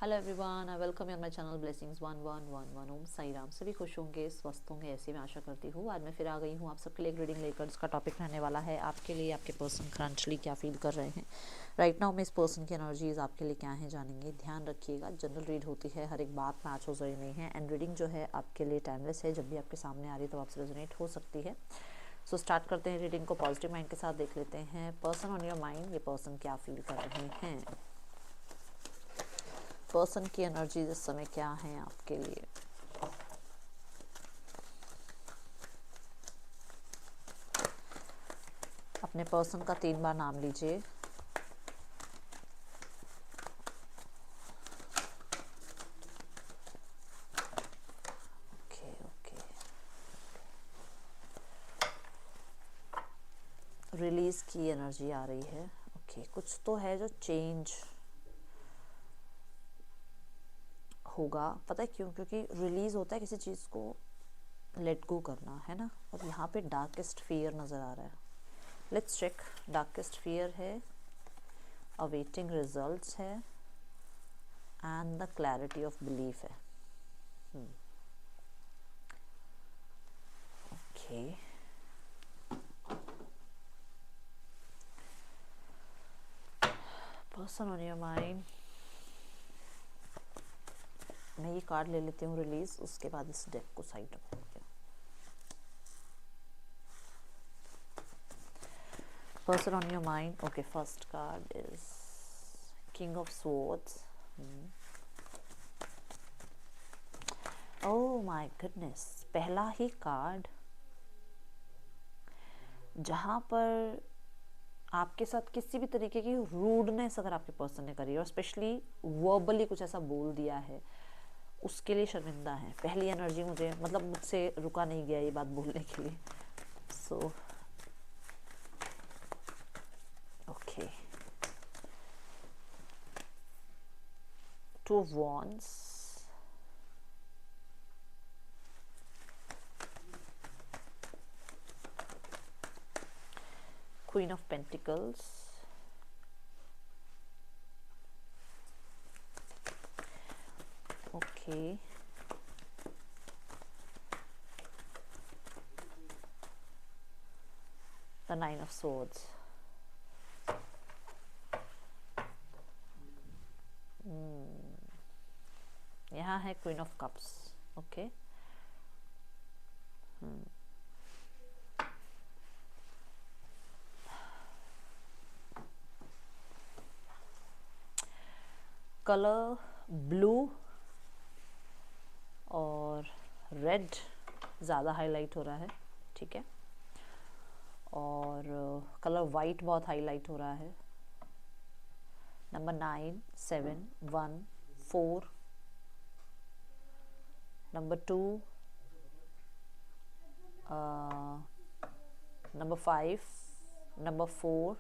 Hello everyone, I welcome you on my channel blessings 1111। ओम साई राम। सभी खुश होंगे, स्वस्थ होंगे, ऐसी मैं आशा करती हूँ। आज मैं फिर आ गई हूँ आप सबके लिए एक रीडिंग लेकर, जिसका टॉपिक रहने वाला है आपके लिए आपके पर्सन करंटली क्या फील कर रहे हैं राइट नाउ में। इस पर्सन की एनर्जीज आपके लिए क्या है जानेंगे। ध्यान रखिएगा, जनरल रीड होती है, हर एक बात मैच हो रही नहीं है। एंड रीडिंग जो है आपके लिए टाइमलेस है, जब भी आपके सामने आ रही है तो आपसे रेजोनेट हो सकती है। सो स्टार्ट करते हैं रीडिंग को। पॉजिटिव माइंड के साथ देख लेते हैं पर्सन ऑन योर माइंड, ये पर्सन क्या फील कर रहे हैं। पर्सन की एनर्जी इस समय क्या है आपके लिए। अपने पर्सन का 3 बार नाम लीजिए। Okay okay. रिलीज की एनर्जी आ रही है। ओके, कुछ तो है जो चेंज होगा। पता है क्यों? क्योंकि रिलीज होता है किसी चीज़ को लेट गो करना, है ना। और यहाँ पे डार्केस्ट फियर नज़र आ रहा है। Let's check. डार्केस्ट फियर है, अवेटिंग रिजल्ट्स है, and the clarity of belief है। Okay, person on your mind. मैं ये कार्ड ले लेती हूँ रिलीज, उसके बाद इस डेक को साइड रखूँगी। Person on your mind. Okay, first card is king of swords. Oh my goodness, पहला ही कार्ड जहाँ पर आपके साथ किसी भी तरीके की रूडनेस अगर आपके पर्सन ने करी और स्पेशली वर्बली कुछ ऐसा बोल दिया है, उसके लिए शर्मिंदा है। पहली एनर्जी मुझे, मतलब मुझसे रुका नहीं गया ये बात बोलने के लिए। So okay, 2 of wands, queen of pentacles, okay, the 9 of swords, यहाँ है queen of cups. Okay, colour blue और रेड ज़्यादा हाईलाइट हो रहा है, ठीक है। और कलर वाइट बहुत हाईलाइट हो रहा है। नंबर 9, 7, 1, 4, नंबर 2, नंबर 5, नंबर 4,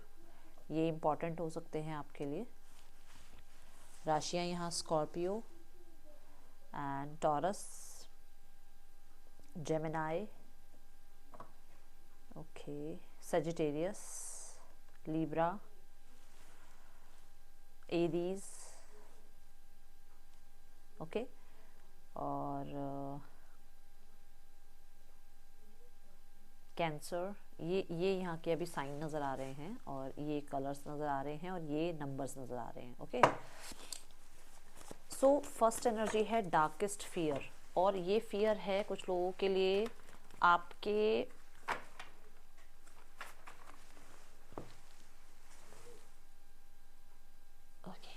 ये इम्पॉर्टेंट हो सकते हैं आपके लिए। राशियाँ यहाँ Scorpio and taurus, Gemini, okay, Sagittarius, Libra, Aries, okay. और कैंसर, ये यहाँ के अभी साइन नज़र आ रहे हैं, और ये कलर्स नज़र आ रहे हैं, और ये नंबर्स नज़र आ रहे हैं। ओके, सो फर्स्ट एनर्जी है डार्केस्ट फियर, और ये फियर है कुछ लोगों के लिए आपके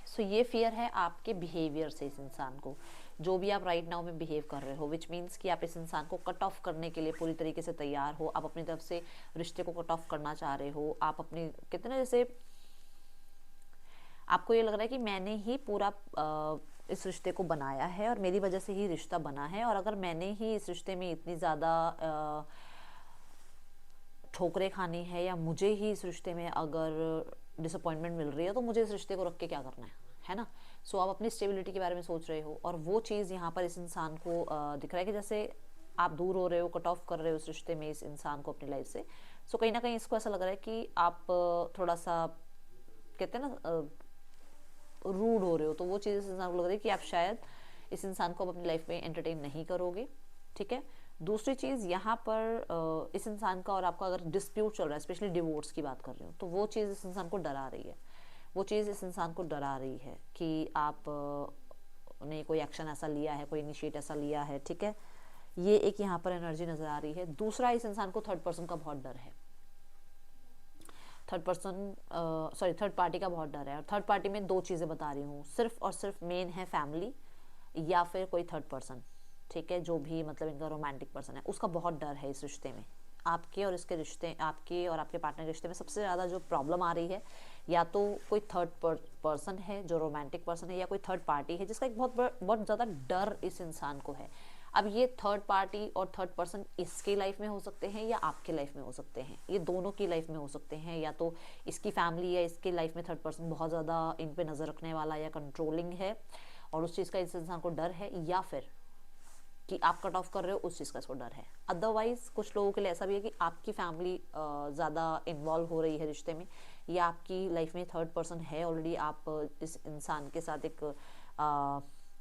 सो ये फियर है आपके बिहेवियर से। इस इंसान को, जो भी आप राइट नाउ में बिहेव कर रहे हो, विच मीन्स कि आप इस इंसान को कट ऑफ करने के लिए पूरी तरीके से तैयार हो। आप अपनी तरफ से रिश्ते को कट ऑफ करना चाह रहे हो। आप अपने कितने, जैसे आपको ये लग रहा है कि मैंने ही पूरा इस रिश्ते को बनाया है और मेरी वजह से ही रिश्ता बना है, और अगर मैंने ही इस रिश्ते में इतनी ज़्यादा ठोकरें खानी है, या मुझे ही इस रिश्ते में अगर डिसअपॉइंटमेंट मिल रही है, तो मुझे इस रिश्ते को रख के क्या करना है ना। सो आप अपनी स्टेबिलिटी के बारे में सोच रहे हो, और वो चीज़ यहाँ पर इस इंसान को दिख रहा है कि जैसे आप दूर हो रहे हो, कट ऑफ कर रहे हो उस रिश्ते में इस इंसान को अपनी लाइफ से। सो कहीं ना कहीं इसको ऐसा लग रहा है कि आप थोड़ा सा, कहते हैं ना, रूड हो रहे हो, तो वो चीज़ इस इंसान को लग रही है कि आप शायद इस इंसान को अपनी लाइफ में एंटरटेन नहीं करोगे, ठीक है। दूसरी चीज़ यहाँ पर इस इंसान का और आपका अगर डिस्प्यूट चल रहा है, स्पेशली डिवोर्स की बात कर रही हूँ, तो वो चीज़ इस इंसान को डरा रही है, वो चीज़ इस इंसान को डरा रही है कि आप ने कोई एक्शन ऐसा लिया है, कोई इनिशिएट ऐसा लिया है, ठीक है। ये एक यहाँ पर एनर्जी नजर आ रही है। दूसरा, इस इंसान को थर्ड पर्सन का बहुत डर है, थर्ड पार्टी का बहुत डर है। और थर्ड पार्टी में दो चीज़ें बता रही हूँ, सिर्फ और सिर्फ मेन है फैमिली या फिर कोई थर्ड पर्सन, ठीक है, जो भी मतलब इनका रोमांटिक पर्सन है, उसका बहुत डर है इस रिश्ते में। आपके और इसके रिश्ते, आपके और आपके पार्टनर के रिश्ते में सबसे ज़्यादा जो प्रॉब्लम आ रही है, या तो कोई थर्ड पर्सन है जो रोमांटिक पर्सन है, या कोई थर्ड पार्टी है जिसका एक बहुत ज़्यादा डर इस इंसान को है। अब ये थर्ड पार्टी और थर्ड पर्सन इसकी लाइफ में हो सकते हैं या आपके लाइफ में हो सकते हैं, ये दोनों की लाइफ में हो सकते हैं। या तो इसकी फैमिली या इसकी लाइफ में थर्ड पर्सन बहुत ज़्यादा इन पे नज़र रखने वाला या कंट्रोलिंग है और उस चीज़ का इस इंसान को डर है, या फिर कि आप कट ऑफ कर रहे हो उस चीज़ का इसको डर है। अदरवाइज कुछ लोगों के लिए ऐसा भी है कि आपकी फैमिली ज़्यादा इन्वॉल्व हो रही है रिश्ते में, या आपकी लाइफ में थर्ड पर्सन है ऑलरेडी, आप इस इंसान के साथ एक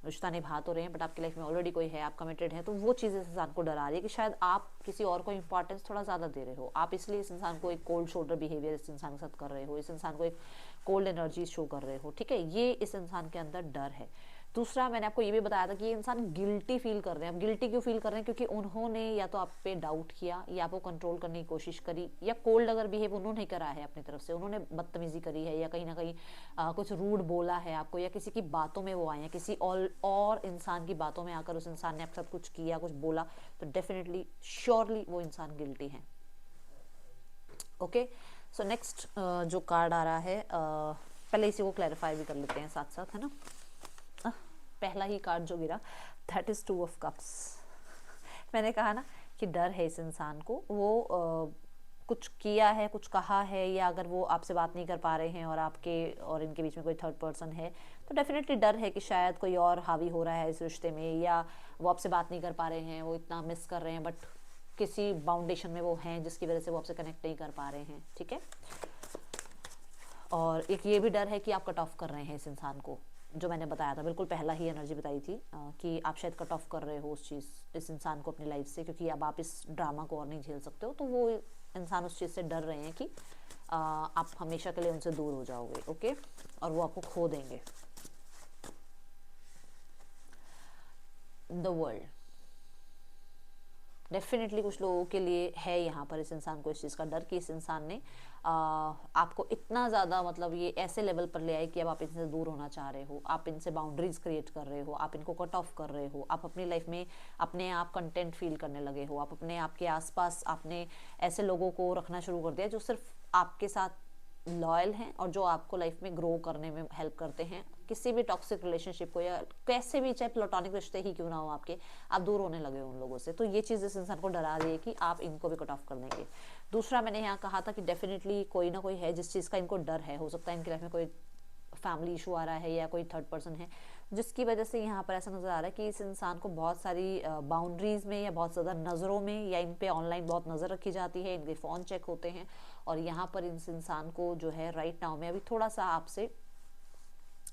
रिश्ता निभा तो रहे हैं, बट आपकी लाइफ में ऑलरेडी कोई है, आप कमिटेड हैं, तो वो चीज़ इस इंसान को डरा रही है कि शायद आप किसी और को इंपॉर्टेंस थोड़ा ज़्यादा दे रहे हो, आप इसलिए इस इंसान को एक कोल्ड शोल्डर बिहेवियर इस इंसान के साथ कर रहे हो, इस इंसान को एक कोल्ड एनर्जी शो कर रहे हो, ठीक है। ये इस इंसान के अंदर डर है। दूसरा, मैंने आपको ये भी बताया था कि ये इंसान गिल्टी फील कर रहे हैं। अब गिल्टी क्यों फील कर रहे हैं? क्योंकि उन्होंने या तो आप पे डाउट किया, या आपको कंट्रोल करने की कोशिश करी, या कोल्ड अगर बिहेव उन्होंने करा है अपनी तरफ से, उन्होंने बदतमीजी करी है, या कहीं ना कहीं कुछ रूड बोला है आपको, या किसी की बातों में वो आए हैं, किसी और इंसान की बातों में आकर उस इंसान ने आपके साथ कुछ किया, कुछ बोला, तो डेफिनेटली श्योरली वो इंसान गिल्टी है। ओके, सो नेक्स्ट जो कार्ड आ रहा है, पहले इसी को क्लैरिफाई भी कर लेते हैं साथ साथ, है ना। पहला ही कार्ड जो गिरा, दैट इज 2 ऑफ कप्स। मैंने कहा ना कि डर है इस इंसान को, वो कुछ किया है, कुछ कहा है, या अगर वो आपसे बात नहीं कर पा रहे हैं और आपके और इनके बीच में कोई थर्ड पर्सन है, तो डेफिनेटली डर है कि शायद कोई और हावी हो रहा है इस रिश्ते में, या वो आपसे बात नहीं कर पा रहे हैं, वो इतना मिस कर रहे हैं, बट किसी बाउंडेशन में वो हैं जिसकी वजह से वो आपसे कनेक्ट नहीं कर पा रहे हैं, ठीक है। और एक ये भी डर है कि आप कट ऑफ कर रहे हैं इस इंसान को, जो मैंने बताया था, बिल्कुल पहला ही एनर्जी बताई थी कि आप शायद कट ऑफ कर रहे हो उस चीज़, इस इंसान को अपनी लाइफ से, क्योंकि अब आप इस ड्रामा को और नहीं झेल सकते हो, तो वो इंसान उस चीज़ से डर रहे हैं कि आप हमेशा के लिए उनसे दूर हो जाओगे, ओके, और वो आपको खो देंगे। द वर्ल्ड डेफिनेटली कुछ लोगों के लिए है यहाँ पर, इस इंसान को इस चीज़ का डर कि इस इंसान ने आपको इतना ज़्यादा, मतलब ये ऐसे लेवल पर ले आए कि अब आप इनसे दूर होना चाह रहे हो, आप इनसे बाउंड्रीज क्रिएट कर रहे हो, आप इनको कट ऑफ कर रहे हो, आप अपनी लाइफ में अपने आप कंटेंट फील करने लगे हो, आप अपने आप के आसपास आपने ऐसे लोगों को रखना शुरू कर दिया जो सिर्फ आपके साथ लॉयल हैं और जो आपको लाइफ में ग्रो करने में हेल्प करते हैं। किसी भी टॉक्सिक रिलेशनशिप को, या कैसे भी, चाहे प्लेटोनिक रिश्ते ही क्यों ना हो आपके, आप दूर होने लगे हो उन लोगों से। तो ये चीज़ इस इंसान को डरा रही है कि आप इनको भी कट ऑफ कर देंगे। दूसरा, मैंने यहाँ कहा था कि डेफिनेटली कोई ना कोई है जिस चीज़ का इनको डर है, हो सकता है इनकी लाइफ में कोई फैमिली इशू आ रहा है या कोई थर्ड पर्सन है, जिसकी वजह से यहाँ पर ऐसा नज़र आ रहा है कि इस इंसान को बहुत सारी बाउंड्रीज में या बहुत ज़्यादा नज़रों में, या इन पे ऑनलाइन बहुत नज़र रखी जाती है, इनके फ़ोन चेक होते हैं, और यहाँ पर इस इंसान को जो है राइट नाउ में अभी थोड़ा सा आपसे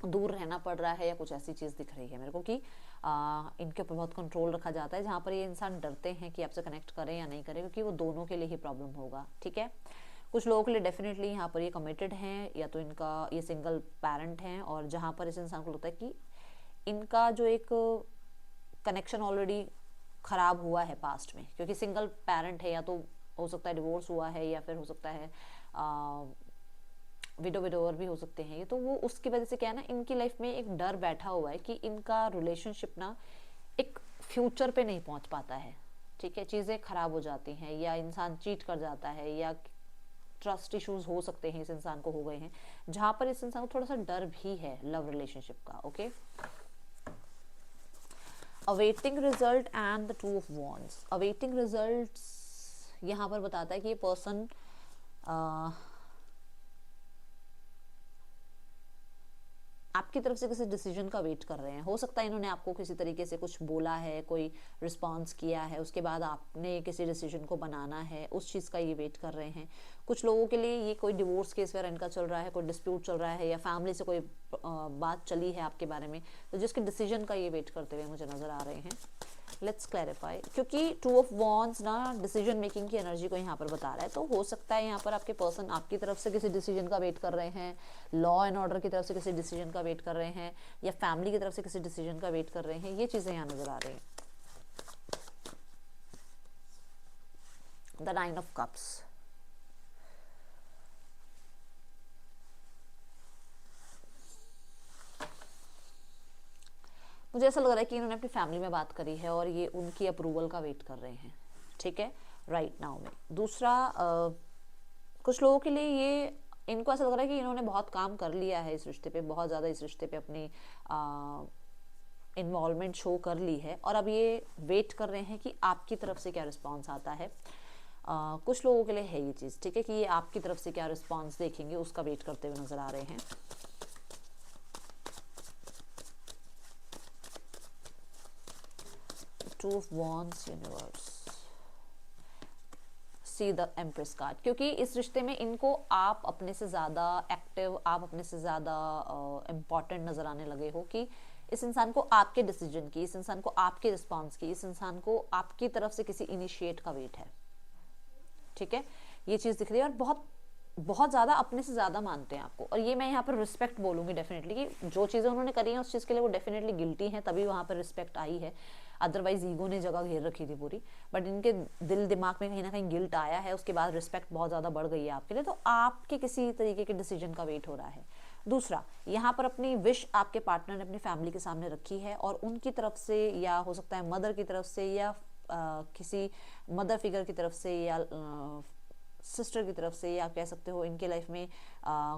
दूर रहना पड़ रहा है, या कुछ ऐसी चीज़ दिख रही है मेरे को कि इनके ऊपर बहुत कंट्रोल रखा जाता है, जहाँ पर ये इंसान डरते हैं कि आपसे कनेक्ट करें या नहीं करें, क्योंकि वो दोनों के लिए ही प्रॉब्लम होगा, ठीक है। कुछ लोगों के लिए डेफिनेटली यहाँ पर ये कमिटेड हैं, या तो इनका ये सिंगल पेरेंट हैं, और जहाँ पर इस इंसान को लगता है कि इनका जो एक कनेक्शन ऑलरेडी ख़राब हुआ है पास्ट में, क्योंकि सिंगल पेरेंट है, या तो हो सकता है डिवोर्स हुआ है, या फिर हो सकता है विडोवर भी हो सकते हैं ये, तो वो उसकी वजह से क्या है ना, इनकी लाइफ में एक डर बैठा हुआ है कि इनका रिलेशनशिप ना एक फ्यूचर पे नहीं पहुंच पाता है, ठीक है, चीज़ें खराब हो जाती हैं, या इंसान चीट कर जाता है, या ट्रस्ट इश्यूज हो सकते हैं इस इंसान को हो गए हैं, जहां पर इस इंसान को थोड़ा सा डर भी है लव रिलेशनशिप का, okay. Awaiting result and the 2 of wands. Awaiting results यहाँ पर बताता है कि ये पर्सन आपकी तरफ से किसी डिसीजन का वेट कर रहे हैं। हो सकता है इन्होंने आपको किसी तरीके से कुछ बोला है, कोई रिस्पॉन्स किया है, उसके बाद आपने किसी डिसीजन को बनाना है, उस चीज़ का ये वेट कर रहे हैं। कुछ लोगों के लिए ये कोई डिवोर्स केस वगैरह इनका चल रहा है, कोई डिस्प्यूट चल रहा है, या फैमिली से कोई बात चली है आपके बारे में, तो जिसके डिसीजन का ये वेट करते हुए मुझे नज़र आ रहे हैं। लेट्स क्लैरिफाई, क्योंकि 2 ऑफ वॉन्ड्स ना डिसीजन मेकिंग की एनर्जी को यहाँ पर बता रहा है, तो हो सकता है यहाँ पर आपके पर्सन आपकी तरफ से किसी डिसीजन का वेट कर रहे हैं, लॉ एंड ऑर्डर की तरफ से किसी डिसीजन का वेट कर रहे हैं, या फैमिली की तरफ से किसी डिसीजन का वेट कर रहे हैं। ये चीज़ें यहाँ नजर आ रही हैं। द 9 ऑफ कप्स, मुझे ऐसा लग रहा है कि इन्होंने अपनी फैमिली में बात करी है और ये उनकी अप्रूवल का वेट कर रहे हैं, ठीक है, राइट नाउ में। दूसरा, कुछ लोगों के लिए ये, इनको ऐसा लग रहा है कि इन्होंने बहुत काम कर लिया है इस रिश्ते पे, बहुत ज़्यादा इस रिश्ते पे अपनी इन्वॉल्वमेंट शो कर ली है, और अब ये वेट कर रहे हैं कि आपकी तरफ से क्या रिस्पॉन्स आता है। कुछ लोगों के लिए है ये चीज़, ठीक है, कि ये आपकी तरफ से क्या रिस्पॉन्स देखेंगे उसका वेट करते हुए नजर आ रहे हैं। Two of wands, universe, see the empress card, क्योंकि इस रिश्ते में इनको आप अपने से ज़्यादा एक्टिव, आप अपने से ज़्यादा इम्पॉर्टेंट नज़र आने लगे हो, कि इस इंसान को आपके डिसीजन की, इस इंसान को आपके रिस्पॉन्स की, इस इंसान को आपकी तरफ से किसी इनिशिएट का वेट है, ठीक है, ये चीज़ दिख रही है। और बहुत बहुत ज़्यादा अपने से ज़्यादा मानते हैं आपको, और ये मैं यहाँ पर रिस्पेक्ट बोलूँगी डेफिनेटली, कि जो चीज़ें उन्होंने करी हैं उस चीज़ के लिए वो डेफिनेटली गिल्टी हैं, तभी वहाँ पर रिस्पेक्ट आई है, अदरवाइज ईगो ने जगह घेर रखी थी पूरी। बट इनके दिल दिमाग में कहीं ना कहीं गिल्ट आया है, उसके बाद रिस्पेक्ट बहुत ज़्यादा बढ़ गई है आपके लिए, तो आपके किसी तरीके के डिसीजन का वेट हो रहा है। दूसरा, यहाँ पर अपनी विश आपके पार्टनर ने अपनी फैमिली के सामने रखी है, और उनकी तरफ से, या हो सकता है मदर की तरफ से, या किसी मदर फिगर की तरफ से, या सिस्टर की तरफ से, या कह सकते हो इनके लाइफ में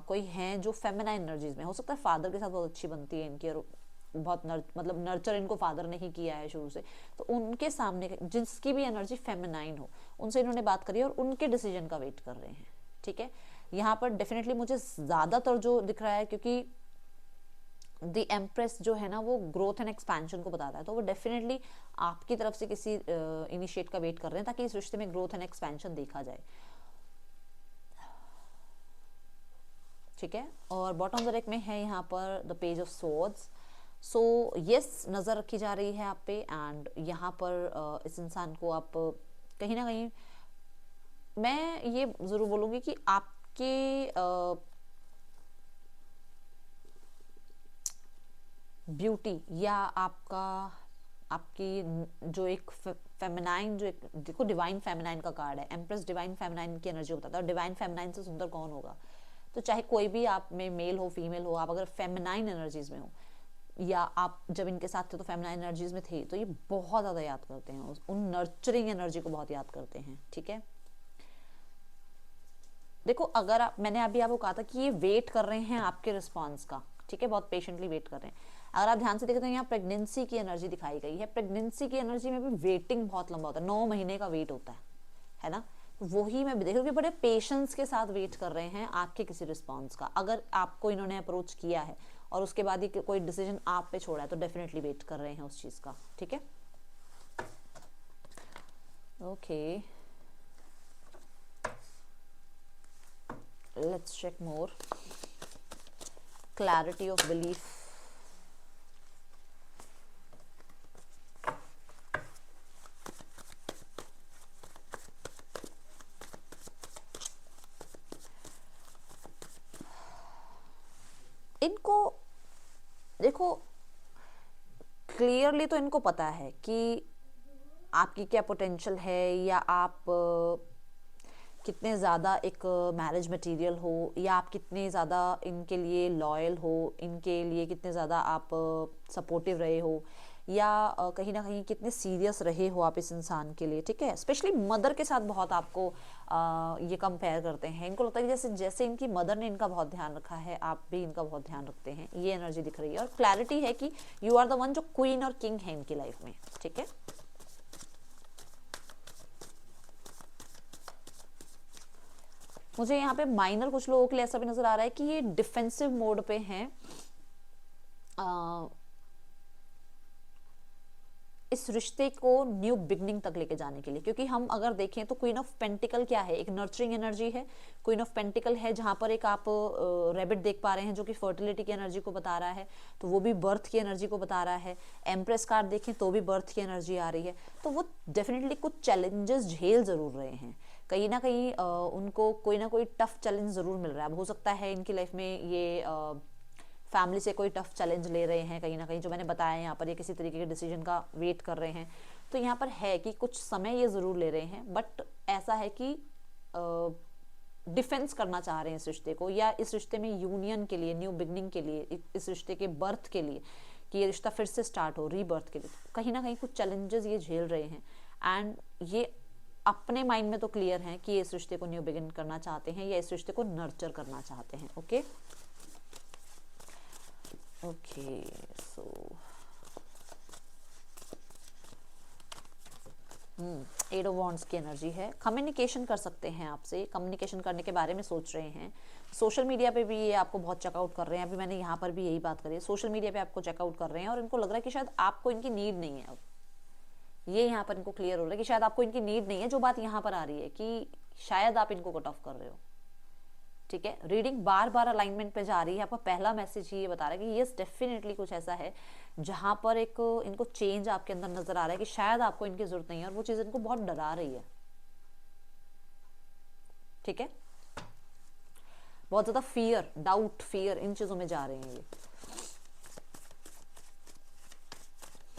कोई हैं जो फेमिनाइन एनर्जीज में, हो सकता है फादर के साथ बहुत अच्छी बनती है इनकी, और बहुत मतलब नर्चर इनको फादर ने ही किया है शुरू से, तो उनके सामने जिसकी भी एनर्जी फेमिनाइन हो, उनसे इन्होंने बात करी है और उनके डिसीजन का वेट कर रहे हैं, ठीक है। यहाँ पर डेफिनेटली मुझे ज़्यादातर जो दिख रहा है, क्योंकि द एम्प्रेस जो है ना वो ग्रोथ एंड एक्सपेंशन को बताता है, तो वो डेफिनेटली आपकी तरफ से किसी इनिशिएट का वेट कर रहे हैं, ताकि इस रिश्ते में ग्रोथ एंड एक्सपेंशन देखा जाए, ठीक है। और बॉटम ऑफ द डेक में है यहाँ पर the page of swords, so yes नज़र रखी जा रही है आप पे, एंड यहाँ पर इस इंसान को आप कहीं ना कहीं, मैं ये ज़रूर बोलूँगी कि आपके ब्यूटी, या आपकी जो एक फेमिनाइन, जो एक, देखो डिवाइन फेमिनाइन का कार्ड है, एम्प्रेस डिवाइन फेमिनाइन की एनर्जी बताता है, और डिवाइन फेमिनाइन से सुंदर कौन होगा। तो चाहे कोई भी आप में मेल हो फीमेल हो, आप अगर फेमिनाइन एनर्जीज में हो, या आप जब इनके साथ थे तो फेमिनाइन एनर्जीज में थे, तो ये बहुत ज़्यादा याद करते हैं, उन नर्चरिंग एनर्जी को बहुत याद करते हैं, ठीक है। देखो, अगर मैंने अभी आपको कहा था कि ये वेट कर रहे हैं आपके रिस्पॉन्स का, ठीक है, बहुत पेशेंटली वेट कर रहे हैं। अगर आप ध्यान से देखें तो यहाँ प्रेगनेंसी की एनर्जी दिखाई गई है, प्रेगनेंसी की एनर्जी में भी वेटिंग बहुत लंबा होता है, 9 महीने का वेट होता है ना। वही मैं भी देख रही हूँ कि बड़े पेशेंस के साथ वेट कर रहे हैं आपके किसी रिस्पॉन्स का। अगर आपको इन्होंने अप्रोच किया है और उसके बाद ही कोई डिसीजन आप पे छोड़ा है, तो डेफिनेटली वेट कर रहे हैं उस चीज़ का, ठीक है। Okay, let's check more clarity of belief. इनको देखो, क्लियरली तो इनको पता है कि आपकी क्या पोटेंशियल है, या आप कितने ज़्यादा एक मैरिज मटेरियल हो, या आप कितने ज़्यादा इनके लिए लॉयल हो, इनके लिए कितने ज़्यादा आप सपोर्टिव रहे हो, या कहीं ना कहीं कितने सीरियस रहे हो आप इस इंसान के लिए, ठीक है। स्पेशली मदर के साथ बहुत आपको ये कंपेयर करते हैं, इनको लगता है कि जैसे जैसे इनकी मदर ने इनका बहुत ध्यान रखा है, आप भी इनका बहुत ध्यान रखते हैं, ये एनर्जी दिख रही है। और क्लैरिटी है कि यू आर द वन जो क्वीन और किंग है इनकी लाइफ में, ठीक है। मुझे यहाँ पे माइनर कुछ लोगों के लिए ऐसा भी नजर आ रहा है कि ये डिफेंसिव मोड पे हैं, इस रिश्ते को न्यू बिगनिंग तक लेके जाने के लिए, क्योंकि हम अगर देखें तो क्वीन ऑफ पेंटिकल क्या है, एक नर्चरिंग एनर्जी है। क्वीन ऑफ पेंटिकल है जहां पर एक आप रैबिट देख पा रहे हैं जो कि फर्टिलिटी की एनर्जी को बता रहा है, तो वो भी बर्थ की एनर्जी को बता रहा है। एम्प्रेस कार्ड देखें तो भी बर्थ की एनर्जी आ रही है। तो वो डेफिनेटली कुछ चैलेंजेस झेल जरूर रहे हैं, कहीं ना कहीं उनको कोई ना कोई टफ चैलेंज जरूर मिल रहा है। अब हो सकता है इनकी लाइफ में ये फैमिली से कोई टफ चैलेंज ले रहे हैं, कहीं ना कहीं जो मैंने बताया यहाँ पर, ये किसी तरीके के डिसीजन का वेट कर रहे हैं। तो यहाँ पर है कि कुछ समय ये ज़रूर ले रहे हैं, बट ऐसा है कि डिफेंस करना चाह रहे हैं इस रिश्ते को, या इस रिश्ते में यूनियन के लिए, न्यू बिगनिंग के लिए, इस रिश्ते के बर्थ के लिए, कि ये रिश्ता फिर से स्टार्ट हो, रीबर्थ के लिए। कहीं ना कहीं कुछ चैलेंजेस ये झेल रहे हैं, एंड ये अपने माइंड में तो क्लियर हैं कि ये इस रिश्ते को न्यू बिगिन करना चाहते हैं या इस रिश्ते को नर्चर करना चाहते हैं। Okay okay, so 8 of wands की एनर्जी है। कम्युनिकेशन कर सकते हैं आपसे, कम्युनिकेशन करने के बारे में सोच रहे हैं। सोशल मीडिया पे भी ये आपको बहुत चेकआउट कर रहे हैं। अभी मैंने यहाँ पर भी यही बात करी है, सोशल मीडिया पे आपको चेकआउट कर रहे हैं और इनको लग रहा है कि शायद आपको इनकी नीड नहीं है। अब ये यहाँ पर इनको क्लियर हो रहा है कि शायद आपको इनकी नीड नहीं है। जो बात यहाँ पर आ रही है कि शायद आप इनको कट ऑफ कर रहे हो। ठीक है, रीडिंग बार बार अलाइनमेंट पे जा रही है। आपका पहला मैसेज ही ये बता रहा है कि यस डेफिनेटली कुछ ऐसा है जहां पर एक इनको चेंज आपके अंदर नजर आ रहा है कि शायद आपको इनकी जरूरत नहीं है, और वो चीज इनको बहुत डरा रही है। ठीक है, बहुत ज्यादा फियर, डाउट, फियर, इन चीजों में जा रहे हैं ये।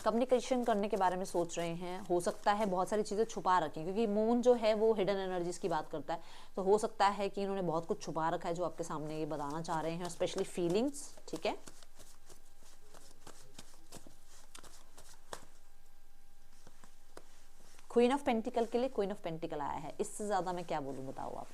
कम्युनिकेशन करने के बारे में सोच रहे हैं। हो सकता है बहुत सारी चीज़ें छुपा रखें, क्योंकि मून जो है वो हिडन एनर्जीज की बात करता है। तो हो सकता है कि इन्होंने बहुत कुछ छुपा रखा है जो आपके सामने ये बताना चाह रहे हैं, स्पेशली फीलिंग्स। ठीक है, क्वीन ऑफ पेंटिकल के लिए क्वीन ऑफ पेंटिकल आया है। इससे ज्यादा मैं क्या बोलूं, बताओ आप।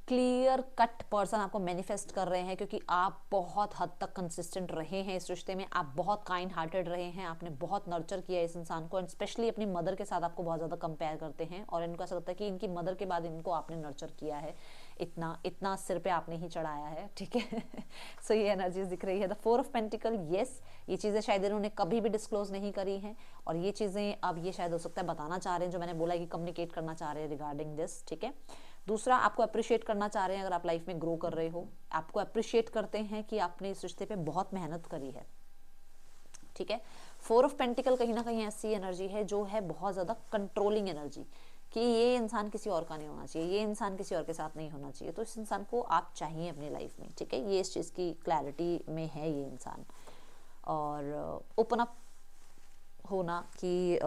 क्लियर कट पर्सन आपको मैनिफेस्ट कर रहे हैं, क्योंकि आप बहुत हद तक कंसिस्टेंट रहे हैं इस रिश्ते में। आप बहुत काइंड हार्टेड रहे हैं, आपने बहुत नर्चर किया इस इंसान को, एंड स्पेशली अपनी मदर के साथ आपको बहुत ज़्यादा कंपेयर करते हैं, और इनको ऐसा लगता है कि इनकी मदर के बाद इनको आपने नर्चर किया है, इतना इतना सिर पे आपने ही चढ़ाया है। ठीक है, सो ये एनर्जीज दिख रही है। द 4 ऑफ पेंटिकल, येस, ये चीज़ें शायद इन्होंने कभी भी डिस्क्लोज नहीं करी हैं, और ये चीज़ें अब ये शायद हो सकता है बताना चाह रहे हैं, जो मैंने बोला कि कम्युनिकेट करना चाह रहे हैं रिगार्डिंग दिस। ठीक है, दूसरा, आपको अप्रिशिएट करना चाह रहे हैं। अगर आप लाइफ में ग्रो कर रहे हो, आपको अप्रिशिएट करते हैं कि आपने इस रिश्ते पे बहुत मेहनत करी है। ठीक है, 4 ऑफ पेंटिकल कहीं ना कहीं ऐसी एनर्जी है जो है बहुत ज़्यादा कंट्रोलिंग एनर्जी, कि ये इंसान किसी और का नहीं होना चाहिए, ये इंसान किसी और के साथ नहीं होना चाहिए, तो इस इंसान को आप चाहिए अपनी लाइफ में। ठीक है, ये इस चीज़ की क्लैरिटी में है ये इंसान। और ओपन अप होना कि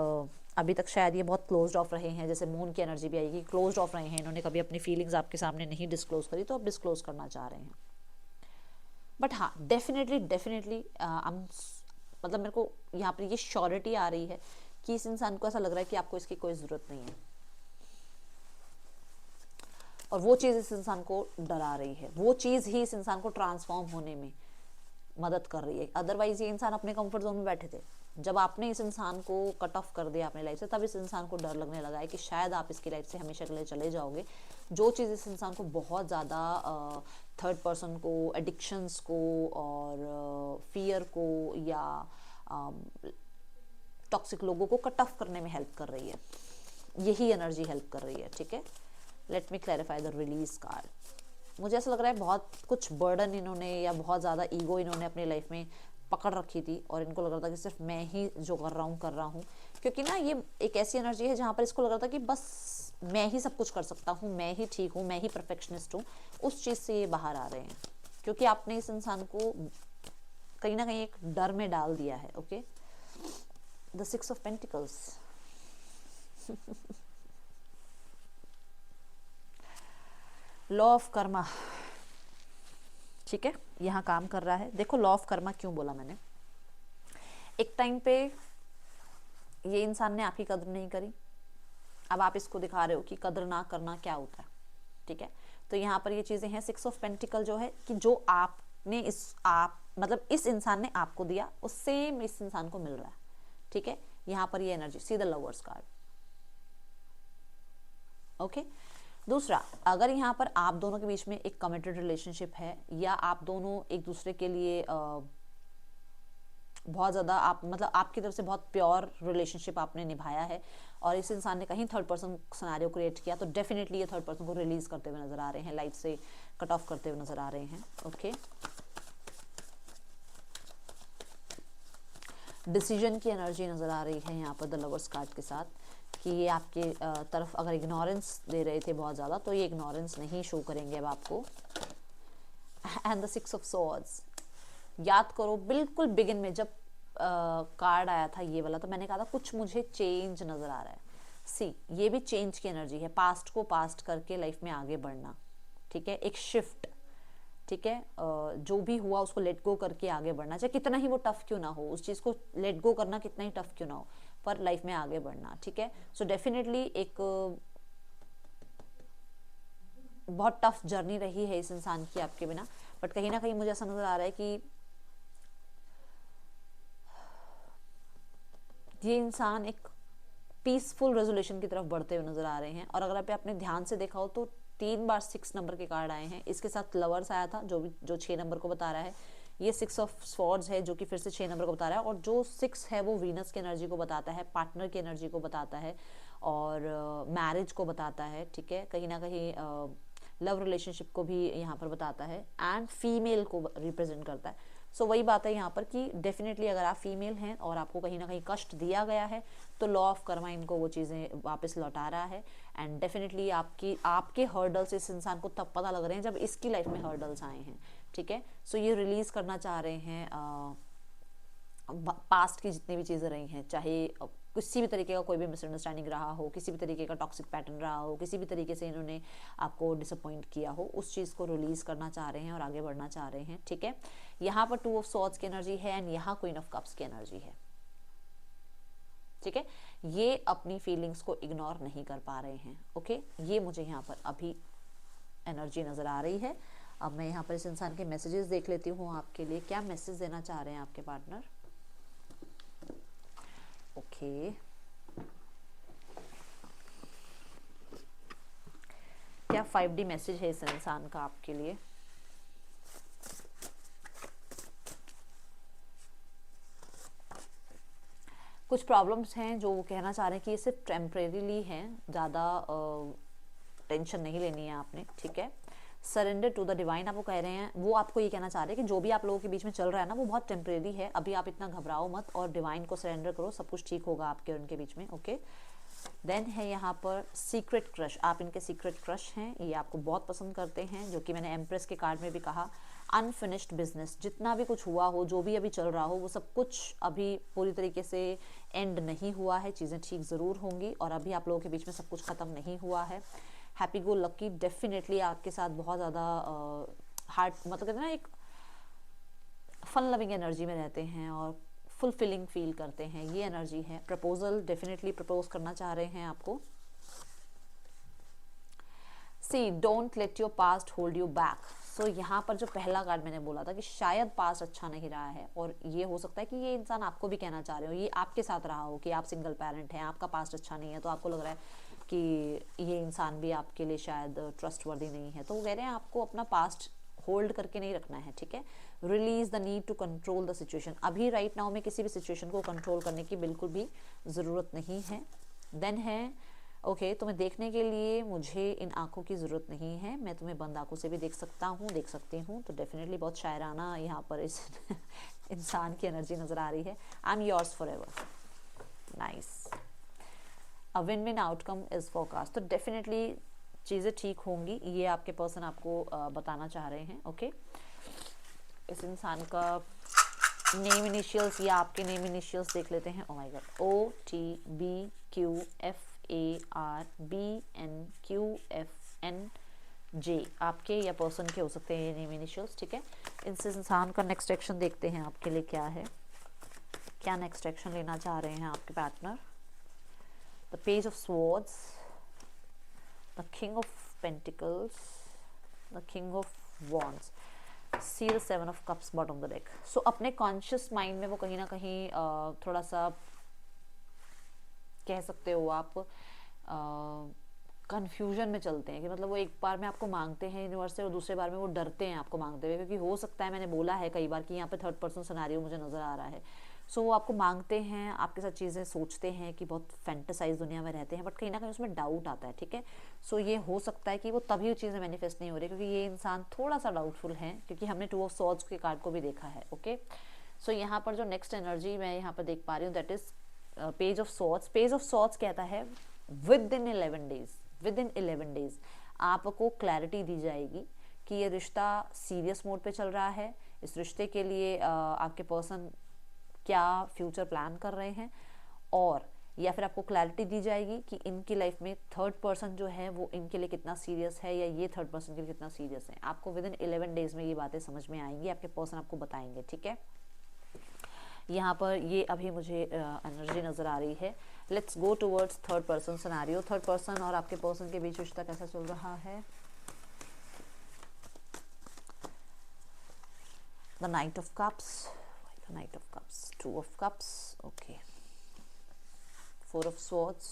अभी तक शायद ये बहुत क्लोज्ड ऑफ रहे हैं, जैसे मून की एनर्जी भी आएगी, क्लोज्ड ऑफ रहे हैं, इन्होंने कभी अपनी फीलिंग्स आपके सामने नहीं डिस्क्लोज करी, तो अब डिस्क्लोज करना चाह रहे हैं। बट हाँ, डेफिनेटली मतलब मेरे को यहाँ पर ये श्योरिटी आ रही है कि इस इंसान को ऐसा लग रहा है कि आपको इसकी कोई ज़रूरत नहीं है, और वो चीज़ इस इंसान को डरा रही है, वो चीज़ ही इस इंसान को ट्रांसफॉर्म होने में मदद कर रही है। अदरवाइज ये इंसान अपने कंफर्ट जोन में बैठे थे। जब आपने इस इंसान को कट ऑफ कर दिया अपनी लाइफ से, तब इस इंसान को डर लगने लगा है कि शायद आप इसकी लाइफ से हमेशा के लिए चले जाओगे। जो चीज़ इस इंसान को बहुत ज़्यादा थर्ड पर्सन को, एडिक्शंस को, और फियर को, या टॉक्सिक लोगों को कट ऑफ करने में हेल्प कर रही है, यही एनर्जी हेल्प कर रही है। ठीक है, let me clarify the release card. मुझे ऐसा लग रहा है बहुत कुछ बर्डन इन्होंने, या बहुत ज़्यादा ईगो इन्होंने अपनी लाइफ में पकड़ रखी थी, और इनको लग रहा था कि सिर्फ मैं ही जो कर रहा हूँ, क्योंकि ना ये एक ऐसी एनर्जी है जहाँ पर इसको लग रहा था कि बस मैं ही सब कुछ कर सकता हूँ, मैं ही ठीक हूँ, मैं ही परफेक्शनिस्ट हूँ। उस चीज़ से ये बाहर आ रहे हैं, क्योंकि आपने इस इंसान को कहीं ना कहीं एक डर में डाल दिया है। Okay, the 6 of pentacles, law of Karma. ठीक है, यहाँ काम कर रहा है। देखो, लॉ ऑफ कर्मा क्यों बोला मैंने, एक टाइम पे ये इंसान ने आपकी कदर नहीं करी, अब आप इसको दिखा रहे हो कि कदर ना करना क्या होता है। ठीक है, तो यहाँ पर ये चीज़ें हैं। 6 ऑफ पेंटिकल जो है कि जो आपने मतलब इस इंसान ने आपको दिया, उस सेम इस इंसान को मिल रहा है। ठीक है, यहाँ पर ये energy, see the lovers card. Okay, दूसरा, अगर यहाँ पर आप दोनों के बीच में एक कमिटेड रिलेशनशिप है या आप दोनों एक दूसरे के लिए बहुत ज़्यादा आप मतलब आपकी तरफ से बहुत प्योर रिलेशनशिप आपने निभाया है और इस इंसान ने कहीं थर्ड पर्सन सिनेरियो क्रिएट किया, तो डेफिनेटली ये थर्ड पर्सन को रिलीज करते हुए नजर आ रहे हैं, लाइफ से कट ऑफ करते हुए नजर आ रहे हैं। ओके, डिसीजन की एनर्जी नजर आ रही है यहाँ पर द लवर्स कार्ड के साथ, कि ये आपके तरफ अगर इग्नोरेंस दे रहे थे बहुत ज़्यादा, तो ये इग्नोरेंस नहीं शो करेंगे अब आपको। एंड द 6 ऑफ सॉर्ड्स, याद करो बिल्कुल बिगिन में जब कार्ड आया था ये वाला, तो मैंने कहा था कुछ मुझे चेंज नज़र आ रहा है। सी, ये भी चेंज की एनर्जी है, पास्ट को पास्ट करके लाइफ में आगे बढ़ना, ठीक है, एक शिफ्ट, ठीक है, जो भी हुआ उसको लेट गो करके आगे बढ़ना, चाहे कितना ही वो टफ क्यों ना हो, उस चीज़ को लेट गो करना कितना ही टफ क्यों ना हो, पर लाइफ में आगे बढ़ना, ठीक है। सो डेफिनेटली एक बहुत टफ जर्नी रही है इस इंसान की आपके बिना, बट कहीं ना कहीं मुझे ऐसा नजर आ रहा है कि ये इंसान एक पीसफुल रेजोल्यूशन की तरफ बढ़ते हुए नजर आ रहे हैं। और अगर आप अपने ध्यान से देखा हो तो 3 बार 6 नंबर के कार्ड आए हैं, इसके साथ लवर्स आया था जो 6 नंबर को बता रहा है, ये 6 ऑफ स्वॉर्ड्स है जो कि फिर से 6 नंबर को बता रहा है, और जो 6 है वो वीनस की एनर्जी को बताता है, पार्टनर की एनर्जी को बताता है और मैरिज को बताता है, ठीक है, कहीं ना कहीं लव रिलेशनशिप को भी यहाँ पर बताता है एंड फीमेल को रिप्रेजेंट करता है। सो वही बात है यहाँ पर कि डेफिनेटली अगर आप फीमेल हैं और आपको कहीं ना कहीं कष्ट दिया गया है, तो लॉ ऑफ कर्मा इनको वो चीज़ें वापस लौटा रहा है एंड डेफिनेटली आपके हर्डल्स इस इंसान को तब पता लग रहे हैं जब इसकी लाइफ में हर्डल्स आए हैं, ठीक है। सो ये रिलीज करना चाह रहे हैं पास्ट की जितनी भी चीज़ें रही हैं, चाहे किसी भी तरीके का कोई भी मिसअंडरस्टैंडिंग रहा हो, किसी भी तरीके का टॉक्सिक पैटर्न रहा हो, किसी भी तरीके से इन्होंने आपको डिसअपॉइंट किया हो, उस चीज़ को रिलीज करना चाह रहे हैं और आगे बढ़ना चाह रहे हैं, ठीक है। यहाँ पर 2 ऑफ सॉर्ड्स की एनर्जी है एंड यहाँ क्वीन ऑफ कप्स की एनर्जी है, ठीक है। ये अपनी फीलिंग्स को इग्नोर नहीं कर पा रहे हैं, ओके, ये मुझे यहाँ पर अभी एनर्जी नज़र आ रही है। अब मैं यहाँ पर इस इंसान के मैसेजेस देख लेती हूँ आपके लिए, क्या मैसेज देना चाह रहे हैं आपके पार्टनर। ओके, क्या 5D मैसेज है इस इंसान का आपके लिए। कुछ प्रॉब्लम्स हैं जो वो कहना चाह रहे हैं कि ये सिर्फ टेम्परेरीली हैं, ज़्यादा टेंशन नहीं लेनी है आपने, ठीक है। सरेंडर टू द डिवाइन आपको कह रहे हैं, वो आपको ये कहना चाह रहे हैं कि जो भी आप लोगों के बीच में चल रहा है ना वो बहुत टेम्परेरी है, अभी आप इतना घबराओ मत और डिवाइन को सरेंडर करो, सब कुछ ठीक होगा आपके और उनके बीच में, ओके। देन है यहाँ पर सीक्रेट क्रश, आप इनके सीक्रेट क्रश हैं, ये आपको बहुत पसंद करते हैं, जो कि मैंने एम्प्रेस के कार्ड में भी कहा। अनफिनिश्ड बिजनेस, जितना भी कुछ हुआ हो, जो भी अभी चल रहा हो, वो सब कुछ अभी पूरी तरीके से एंड नहीं हुआ है, चीज़ें ठीक ज़रूर होंगी और अभी आप लोगों के बीच में सब कुछ ख़त्म नहीं हुआ है। हैप्पी गो लकी, डेफिनेटली आपके साथ बहुत ज़्यादा हार्ट मतलब कहते हैं ना एक फन लविंग एनर्जी में रहते हैं और फुलफिलिंग फील करते हैं, ये एनर्जी है। प्रपोजल, डेफिनेटली प्रपोज करना चाह रहे हैं आपको। See, don't let your past hold you back. So यहाँ पर जो पहला कार्ड मैंने बोला था कि शायद पास्ट अच्छा नहीं रहा है और ये हो सकता है कि ये इंसान आपको भी कहना चाह रहे हो, ये आपके साथ रहा हो कि आप सिंगल पेरेंट हैं, आपका पास्ट अच्छा नहीं है, तो आपको लग रहा है कि ये इंसान भी आपके लिए शायद ट्रस्टवर्दी नहीं है, तो वो कह रहे हैं आपको अपना पास्ट होल्ड करके नहीं रखना है, ठीक है। Release the need to control the situation, अभी राइट नाउ में किसी भी सिचुएशन को कंट्रोल करने की बिल्कुल भी ज़रूरत नहीं है। देन है ओके, तुम्हें देखने के लिए मुझे इन आँखों की ज़रूरत नहीं है, मैं तुम्हें बंद आँखों से भी देख सकती हूँ, तो डेफिनेटली बहुत शायराना यहाँ पर इस इंसान की एनर्जी नज़र आ रही है। I am yours for ever, nice, a win win outcome is forecast, तो डेफिनेटली चीज़ें ठीक होंगी, ये आपके पर्सन आपको बताना चाह रहे हैं, ओके। इस इंसान का नेम इनिशियल्स या आपके नेम इनिशियल्स देख लेते हैं। ओ माय गॉड, OTBQFARBNQFNJ, आपके या पर्सन के हो सकते हैं ये नेम इनिशियल्स, ठीक है। इस इंसान का नेक्स्ट एक्शन देखते हैं आपके लिए क्या है, क्या नेक्स्ट एक्शन लेना चाह रहे हैं आपके partner. The page of swords, the king of pentacles, the king of wands, see the 7 of cups bottom the deck. So अपने कॉन्शियस माइंड में वो कहीं ना कहीं थोड़ा सा कह सकते हो आप कन्फ्यूजन में चलते हैं कि मतलब वो एक बार में आपको मांगते हैं यूनिवर्स से और दूसरे बार में वो डरते हैं आपको मांगते हुए, क्योंकि हो सकता है, मैंने बोला है कई बार कि यहाँ पे थर्ड पर्सन सिनेरियो मुझे नज़र आ रहा है। सो वो आपको मांगते हैं, आपके साथ चीज़ें सोचते हैं कि बहुत फैंटेसाइज दुनिया में रहते हैं, बट कहीं ना कहीं उसमें डाउट आता है, ठीक है। सो ये हो सकता है कि वो तभी चीज़ें मैनिफेस्ट नहीं हो रही क्योंकि ये इंसान थोड़ा सा डाउटफुल है, क्योंकि हमने 2 ऑफ सॉर्ड्स के कार्ड को भी देखा है, ओके। सो यहाँ पर जो नेक्स्ट एनर्जी मैं यहाँ पर देख पा रही हूँ that is page of swords. Page of swords कहता है with in 11 days, with in 11 days आपको क्लैरिटी दी जाएगी कि ये रिश्ता सीरियस मोड पे चल रहा है। इस रिश्ते के लिए आपके पर्सन क्या फ्यूचर प्लान कर रहे हैं, और या फिर आपको क्लैरिटी दी जाएगी कि इनकी लाइफ में थर्ड पर्सन जो है वो इनके लिए कितना सीरियस है, या ये थर्ड पर्सन के लिए कितना सीरियस है। आपको विद इन 11 डेज में ये बातें समझ में आएंगी, आपके पर्सन आपको बताएंगे, ठीक है। यहाँ पर ये अभी मुझे एनर्जी नज़र आ रही है। Let's go towards third person scenario. Third person और आपके पर्सन के बीच रिश्ता कैसा चल रहा है। The night of cups, the night of cups, 2 of cups, okay, 4 of swords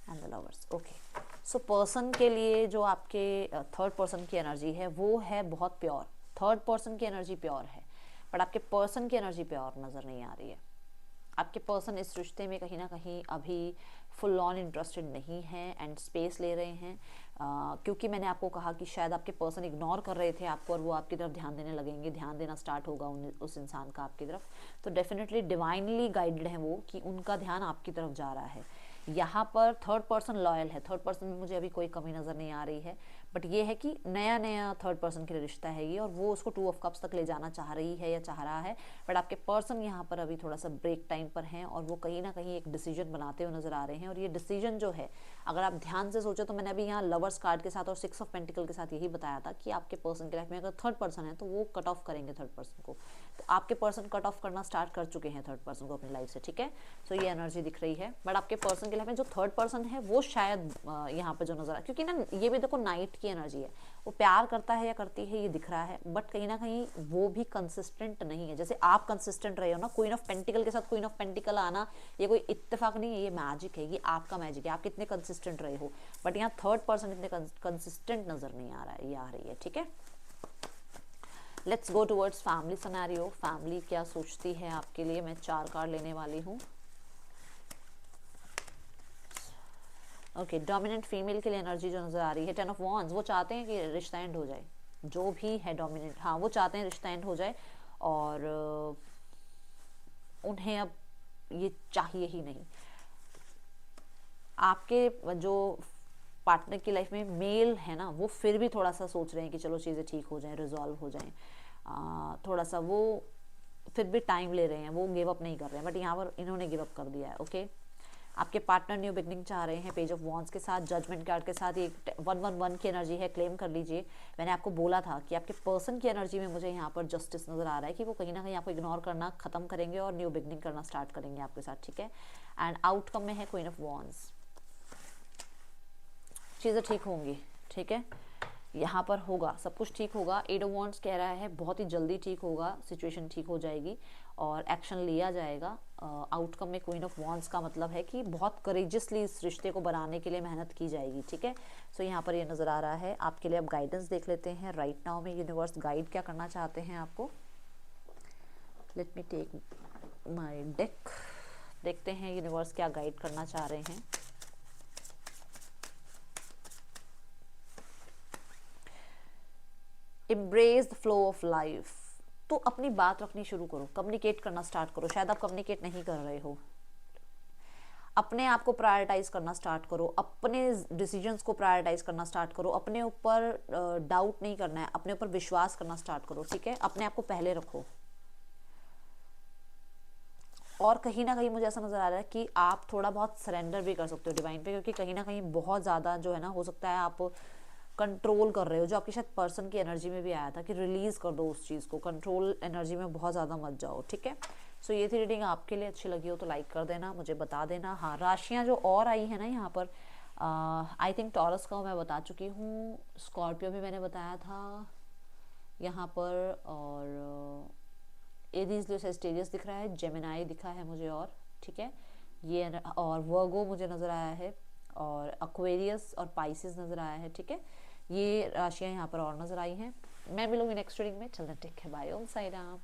and the lovers, okay. So person के लिए जो आपके थर्ड पर्सन की एनर्जी है वो है बहुत प्योर। थर्ड पर्सन की एनर्जी प्योर है, बट आपके पर्सन की एनर्जी प्योर नज़र नहीं आ रही है। आपके पर्सन इस रिश्ते में कहीं ना कहीं अभी फुल ऑन इंटरेस्टेड नहीं है एंड स्पेस ले रहे हैं, क्योंकि मैंने आपको कहा कि शायद आपके पर्सन इग्नोर कर रहे थे आपको और वो आपकी तरफ ध्यान देने लगेंगे, ध्यान देना स्टार्ट होगा उस इंसान का आपकी तरफ। तो डेफिनेटली डिवाइनली गाइडेड है वो कि उनका ध्यान आपकी तरफ जा रहा है। यहाँ पर थर्ड पर्सन लॉयल है, थर्ड पर्सन में मुझे अभी कोई कमी नज़र नहीं आ रही है, बट ये है कि नया नया थर्ड पर्सन के लिए रिश्ता है ये, और वो उसको 2 ऑफ कप्स तक ले जाना चाह रही है या चाह रहा है। बट आपके पर्सन यहाँ पर अभी थोड़ा सा ब्रेक टाइम पर हैं और वो कहीं ना कहीं एक डिसीजन बनाते हुए नज़र आ रहे हैं। और ये डिसीजन जो है, अगर आप ध्यान से सोचो तो मैंने अभी यहाँ लवर्स कार्ड के साथ और 6 ऑफ पेंटिकल के साथ यही बताया था कि आपके पर्सन के लाइफ में अगर थर्ड पर्सन है तो वो कट ऑफ करेंगे थर्ड पर्सन को। तो आपके पर्सन कट ऑफ करना स्टार्ट कर चुके हैं थर्ड पर्सन को अपनी लाइफ से, ठीक है। सो ये एनर्जी दिख रही है। बट आपके पर्सन के लाइफ में जो थर्ड पर्सन है वो शायद यहाँ पे जो नजर आ, क्योंकि ना ये भी देखो नाइट की एनर्जी है, वो प्यार करता है या करती है ये दिख रहा है, बट कहीं ना कहीं वो भी कंसिस्टेंट नहीं है। जैसे आप कंसिस्टेंट रहे हो ना, क्वीन ऑफ पेंटिकल के साथ क्वीन ऑफ पेंटिकल आना ये कोई इत्तेफाक नहीं है, ये मैजिक है, ये आपका मैजिक है, आप कितने कंसिस्टेंट रहे हो। बट यहाँ थर्ड पर्सन इतने कंसिस्टेंट नजर नहीं आ रहा है, ये आ रही है, ठीक है। Let's go towards family scenario. Family क्या सोचती है आपके लिए, मैं 4 कार्ड लेने वाली हूँ। ओके, डोमिनेंट फीमेल के लिए एनर्जी जो नज़र आ रही है 10 ऑफ वॉन्ड्स, वो चाहते हैं कि रिश्ता एंड हो जाए, जो भी है डोमिनेंट, हाँ वो चाहते हैं रिश्ता एंड हो जाए, और उन्हें अब ये चाहिए ही नहीं। आपके जो पार्टनर की लाइफ में मेल है ना, वो फिर भी थोड़ा सा सोच रहे हैं कि चलो चीज़ें ठीक हो जाएं, रिजॉल्व हो जाएं, थोड़ा सा वो फिर भी टाइम ले रहे हैं, वो गिव अप नहीं कर रहे हैं, बट यहाँ पर इन्होंने गिव अप कर दिया है, ओके। आपके पार्टनर न्यू बिगनिंग चाह रहे हैं पेज ऑफ वॉन्ड्स के साथ, जजमेंट कार्ड के साथ। ये 111 की एनर्जी है, क्लेम कर लीजिए। मैंने आपको बोला था कि आपके पर्सन की एनर्जी में मुझे यहाँ पर जस्टिस नज़र आ रहा है कि वो कहीं ना कहीं आपको इग्नोर करना खत्म करेंगे और न्यू बिगनिंग करना स्टार्ट करेंगे आपके साथ, ठीक है। एंड आउटकम में है क्वीन ऑफ वॉन्ड्स, चीज़ें ठीक होंगी, ठीक है। यहाँ पर होगा, सब कुछ ठीक होगा। 8 ऑफ वॉन्ड्स कह रहा है बहुत ही जल्दी ठीक होगा, सिचुएशन ठीक हो जाएगी और एक्शन लिया जाएगा। आउटकम में क्वीन ऑफ वॉन्ड्स का मतलब है कि बहुत करेजियसली इस रिश्ते को बनाने के लिए मेहनत की जाएगी, ठीक है। सो यहाँ पर ये नज़र आ रहा है आपके लिए। अब गाइडेंस देख लेते हैं राइट नाउ में यूनिवर्स गाइड क्या करना चाहते हैं आपको। Let me take my deck, देखते हैं यूनिवर्स क्या गाइड करना चाह रहे हैं। Embrace the flow of life, तो अपनी बात रखनी शुरू करो, कम्युनिकेट करना स्टार्ट करो। शायद आप कम्युनिकेट नहीं कर रहे हो, अपने आप को प्रायोरिटाइज करना स्टार्ट करो, अपने डिसीजंस को प्रायोरिटाइज करना स्टार्ट करो, अपने ऊपर डाउट नहीं करना है, अपने ऊपर विश्वास करना स्टार्ट करो, ठीक है। अपने आप को पहले रखो। और कहीं ना कहीं मुझे ऐसा नज़र आ रहा है कि आप थोड़ा बहुत सरेंडर भी कर सकते हो डिवाइन पे, क्योंकि कहीं ना कहीं बहुत ज़्यादा जो है ना, हो सकता है आप कंट्रोल कर रहे हो, जो आपकी शायद पर्सन की एनर्जी में भी आया था कि रिलीज़ कर दो उस चीज़ को, कंट्रोल एनर्जी में बहुत ज़्यादा मत जाओ, ठीक है। सो ये थी रीडिंग, आपके लिए अच्छी लगी हो तो लाइक कर देना, मुझे बता देना। हाँ, राशियाँ जो और आई हैं ना यहाँ पर, आई थिंक टॉरस का मैं बता चुकी हूँ, स्कॉर्पियो भी मैंने बताया था यहाँ पर, और एरीज लियो सेजिटेरियस दिख रहा है, जेमिनाई दिखा है मुझे, और ठीक है ये, और वर्गो मुझे नज़र आया है, और एक्वेरियस और पाइसेस नज़र आया है, ठीक है। ये राशियाँ यहाँ पर और नज़र आई हैं। मैं मिलूंगी नेक्स्ट रीडिंग में। चलना ठीक है, बाय, ओम साई राम।